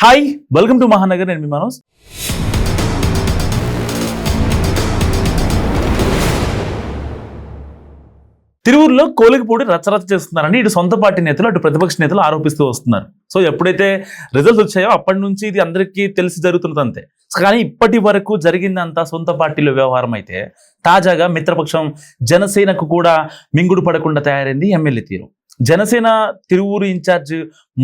Hi, welcome to Mahanagar. నేను మీ మనోజ్. తిరువురులో కోలికపూడి రచ్చరచ్చ చేస్తున్నారని ఇటు సొంత పార్టీ నేతలు అటు ప్రతిపక్ష నేతలు ఆరోపిస్తూ వస్తున్నారు. సో ఎప్పుడైతే రిజల్ట్స్ వచ్చాయో అప్పటి నుంచి ఇది అందరికీ తెలిసి జరుగుతున్నది అంతే. కానీ ఇప్పటి వరకు జరిగిందంతా సొంత పార్టీలో వ్యవహారం అయితే తాజాగా మిత్రపక్షం జనసేనకు కూడా మింగుడు పడకుండా తయారైంది ఎమ్మెల్యే తీరు. జనసేన తిరువూరు ఇన్ఛార్జ్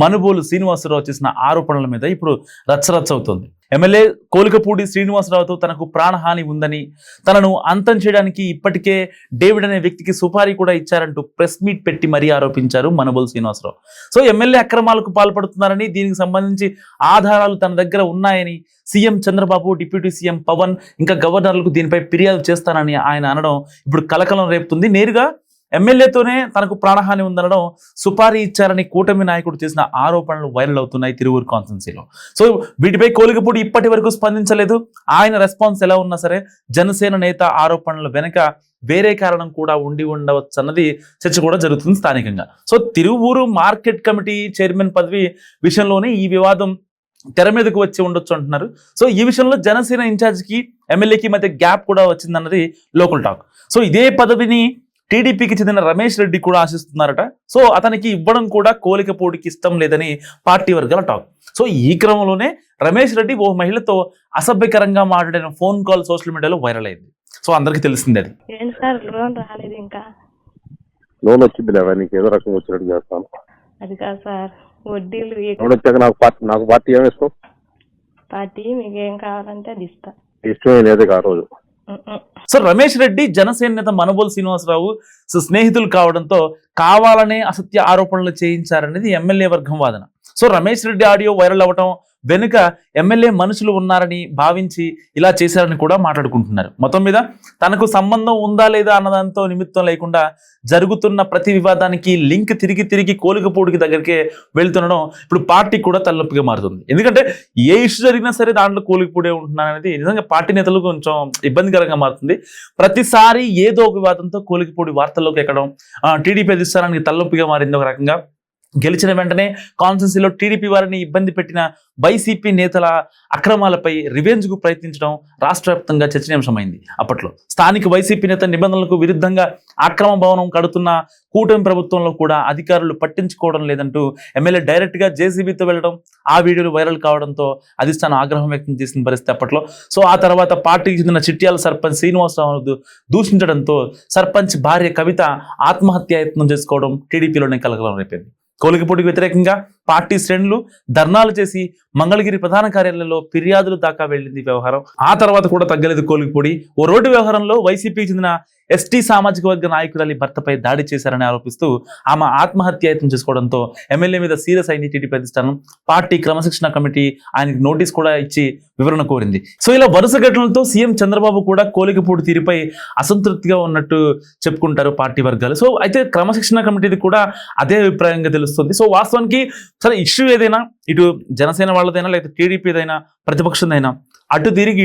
మనుబోలు శ్రీనివాసరావు చేసిన ఆరోపణల మీద ఇప్పుడు రచ్చరచ్చ అవుతుంది. ఎమ్మెల్యే కోలికపూడి శ్రీనివాసరావుతో తనకు ప్రాణహాని ఉందని, తనను అంతం చేయడానికి ఇప్పటికే డేవిడ్ అనే వ్యక్తికి సుపారీ కూడా ఇచ్చారంటూ ప్రెస్ మీట్ పెట్టి మరీ ఆరోపించారు మనుబోలు శ్రీనివాసరావు. సో ఎమ్మెల్యే అక్రమాలకు పాల్పడుతున్నారని, దీనికి సంబంధించి ఆధారాలు తన దగ్గర ఉన్నాయని CM Chandrababu, deputy CM Pawan ఇంకా గవర్నర్లకు దీనిపై ఫిర్యాదు చేస్తానని ఆయన అనడం ఇప్పుడు కలకలం రేపుతుంది. నేరుగా ఎమ్మెల్యేతోనే తనకు ప్రాణహాని ఉందనడం, సుపారీ ఇచ్చారని కూటమి నాయకుడు చేసిన ఆరోపణలు వైరల్ అవుతున్నాయి తిరువూరు కాన్స్టిట్యున్సీలో. సో వీటిపై కోలికపూడి ఇప్పటి వరకు స్పందించలేదు. ఆయన రెస్పాన్స్ ఎలా ఉన్నా సరే జనసేన నేత ఆరోపణల వెనక వేరే కారణం కూడా ఉండి ఉండవచ్చు అన్నది చర్చ కూడా జరుగుతుంది స్థానికంగా. So Tiruvuru market committee chairman పదవి విషయంలోనే ఈ వివాదం తెర మీదకు వచ్చి ఉండొచ్చు అంటున్నారు. సో ఈ విషయంలో జనసేన ఇన్ఛార్జ్కి ఎమ్మెల్యేకి మధ్య గ్యాప్ కూడా వచ్చిందన్నది లోకల్ టాక్. సో ఇదే పదవిని టీడీపీకి చెందిన రమేష్ రెడ్డి కూడా ఆశిస్తున్నారట. సో అతనికి ఇవ్వడం కూడా కోలికపూడికి ఇష్టం లేదని పార్టీ వర్గాల టాక్. సో ఈ క్రమంలోనే రమేష్ రెడ్డి ఓ మహిళతో అసభ్యకరంగా మాట్లాడిన ఫోన్ కాల్ సోషల్ మీడియాలో వైరల్ అయింది. సో అందరికి తెలిసిందే. అది ఇంకా లోన్ వచ్చింది, నీకు ఏదో రకంగా వచ్చినట్టు చేస్తాను. అది కాదు సార్, వడ్డీలు లోన్ వచ్చాక నాకు పార్టీ ఏమి ఇస్తాం? పార్టీ మీకు ఏం కావాలంటే అది ఇస్తా. ఇష్టమే లేదు ఆ రోజు. సో రమేష్ రెడ్డి జనసేన నేత మనుబోలు శ్రీనివాసరావు స్నేహితులు కావడంతో కావాలనే అసత్య ఆరోపణలు చేయించారనేది ఎమ్మెల్యే వర్గం వాదన. So Ramesh Reddy audio viral అవ్వటం వెనుక ఎమ్మెల్యే మనుషులు ఉన్నారని భావించి ఇలా చేశారని కూడా మాట్లాడుకుంటున్నారు. మొత్తం మీద తనకు సంబంధం ఉందా లేదా అన్నదాంతో నిమిత్తం లేకుండా జరుగుతున్న ప్రతి వివాదానికి లింక్ తిరిగి కోలికపూడికి దగ్గరికే వెళ్తుండడం ఇప్పుడు పార్టీకి కూడా తలనొప్పిగా మారుతుంది. ఎందుకంటే ఏ ఇష్యూ జరిగినా సరే దాంట్లో కోలికపూడే ఉంటున్నారనేది నిజంగా పార్టీ నేతలకు కొంచెం ఇబ్బందికరంగా మారుతుంది. ప్రతిసారి ఏదో ఒక వివాదంతో కోలికపూడి వార్తల్లోకి ఎక్కడం టీడీపీ అధిష్టానానికి తలనొప్పిగా మారింది. ఒక రకంగా గెలిచిన వెంటనే కాన్స్టిట్యున్సీలో టీడీపీ వారిని ఇబ్బంది పెట్టిన వైసీపీ నేతల అక్రమాలపై రివెంజ్కు ప్రయత్నించడం రాష్ట్ర వ్యాప్తంగా చర్చనీయాంశమైంది. అప్పట్లో స్థానిక వైసీపీ నేత నిబంధనలకు విరుద్ధంగా అక్రమ భవనం కడుతున్న కూటమి ప్రభుత్వంలో కూడా అధికారులు పట్టించుకోవడం లేదంటూ ఎమ్మెల్యే డైరెక్ట్గా జేసీబీతో వెళ్ళడం, ఆ వీడియోలు వైరల్ కావడంతో అధిష్టానం ఆగ్రహం వ్యక్తం చేసిన పరిస్థితి అప్పట్లో. సో ఆ తర్వాత పార్టీకి చెందిన చిట్యాల సర్పంచ్ శ్రీనివాసరావు దూషించడంతో సర్పంచ్ భార్య కవిత ఆత్మహత్యాయత్నం చేసుకోవడం టీడీపీలోనే కలకలం రేపింది. కోలికపూడికి వ్యతిరేకంగా పార్టీ శ్రేణులు ధర్నాలు చేసి మంగళగిరి ప్రధాన కార్యాలయంలో ఫిర్యాదులు దాకా వెళ్ళింది వ్యవహారం. ఆ తర్వాత కూడా తగ్గలేదు కోలికపూడి. ఓ రోడ్డు వ్యవహారంలో వైసీపీకి చెందిన ఎస్టీ సామాజిక వర్గ నాయకురాలి భర్తపై దాడి చేశారని ఆరోపిస్తూ ఆమె ఆత్మహత్యాయత్నం చేసుకోవడంతో ఎమ్మెల్యే మీద సీరియస్ అయింది టీడీపీ అధిష్టానం. పార్టీ క్రమశిక్షణ కమిటీ ఆయనకి నోటీస్ కూడా ఇచ్చి వివరణ కోరింది. సో ఇలా వరుస ఘటనలతో సీఎం చంద్రబాబు కూడా కోలికపూడి తీరుపై అసంతృప్తిగా ఉన్నట్టు చెప్పుకుంటారు పార్టీ వర్గాలు. సో అయితే క్రమశిక్షణ కమిటీది కూడా అదే అభిప్రాయంగా తెలుస్తుంది. సో వాస్తవానికి సరే ఇష్యూ ఏదైనా, ఇటు జనసేన వాళ్ళదైనా లేకపోతే టీడీపీదైనా ప్రతిపక్షదైనా, అటు తిరిగి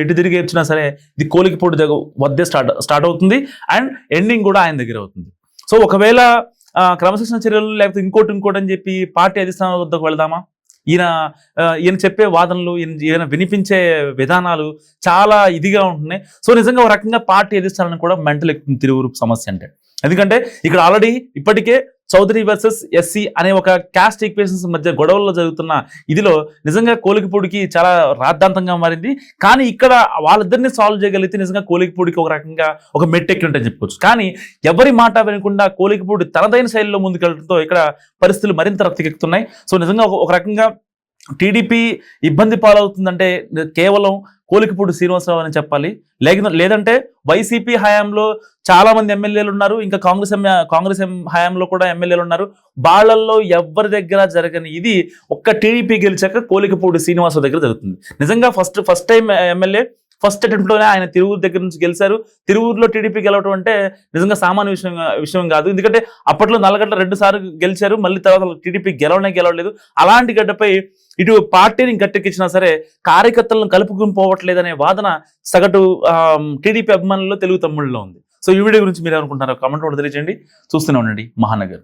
ఎటు తిరిగి ఏడ్చినా సరే ఇది కోలికపూడి వద్దే స్టార్ట్ అవుతుంది అండ్ ఎండింగ్ కూడా ఆయన దగ్గర అవుతుంది. సో ఒకవేళ క్రమశిక్షణ చర్యలు లేకపోతే ఇంకోటి అని చెప్పి పార్టీ అధిష్టానం వద్దకు వెళదామా? ఈయన చెప్పే వాదనలు, ఈయన వినిపించే విధానాలు చాలా ఇదిగా ఉంటున్నాయి. సో నిజంగా ఒక రకంగా పార్టీ అధిష్టానాన్ని కూడా మెంటల్ ఎక్కుతుంది తిరువురు సమస్య అంటే. ఎందుకంటే ఇక్కడ ఆల్రెడీ ఇప్పటికే చౌదరి వర్సెస్ ఎస్సీ అనే ఒక క్యాస్ట్ ఈక్వేషన్స్ మధ్య గొడవల్లో జరుగుతున్న ఇదిలో నిజంగా కోలికపూడికి చాలా రాద్ధాంతంగా మారింది. కానీ ఇక్కడ వాళ్ళిద్దరిని సాల్వ్ చేయగలిగితే నిజంగా కోలికపూడికి ఒక రకంగా ఒక మెట్టెక్కి ఉంటే చెప్పుకోవచ్చు. కానీ ఎవరి మాట వినకుండా కోలికపూడి తనదైన శైలిలో ముందుకెళ్ళడంతో ఇక్కడ పరిస్థితులు మరింత రక్తికెక్కుతున్నాయి. సో నిజంగా ఒక రకంగా టీడీపీ ఇబ్బంది పాలవుతుందంటే కేవలం కోలికపూడి శ్రీనివాసరావు అని చెప్పాలి. లేదంటే వైసీపీ హయాంలో చాలా మంది ఎమ్మెల్యేలు ఉన్నారు, ఇంకా కాంగ్రెస్ హయాంలో కూడా ఎమ్మెల్యేలు ఉన్నారు. వాళ్ళల్లో ఎవరి దగ్గర జరగని ఇది ఒక్క టీడీపీ గెలిచాక కోలికపూడి శ్రీనివాసరావు దగ్గర జరుగుతుంది. నిజంగా ఫస్ట్ టైం ఎమ్మెల్యే ఫస్ట్ అటెంప్ట్లోనే ఆయన తిరువూరు దగ్గర నుంచి గెలిచారు. తిరువూరులో టీడీపీ గెలవడం అంటే నిజంగా సామాన్య విషయం కాదు. ఎందుకంటే అప్పట్లో నల్లగడ్డ 2 సార్లు గెలిచారు, మళ్ళీ తర్వాత టీడీపీ గెలవలేదు. అలాంటి గడ్డపై ఇటు పార్టీని గట్టెక్కించినా సరే కార్యకర్తలను కలుపుకుని పోవట్లేదనే వాదన సగటు టీడీపీ అభిమానుల్లో తెలుగు తమ్ముళ్ళలో ఉంది. సో ఈ వీడియో గురించి మీరు ఏమనుకుంటున్నారో కామెంట్ కూడా తెలియజేయండి. చూస్తూనే ఉండండి మహానగర్.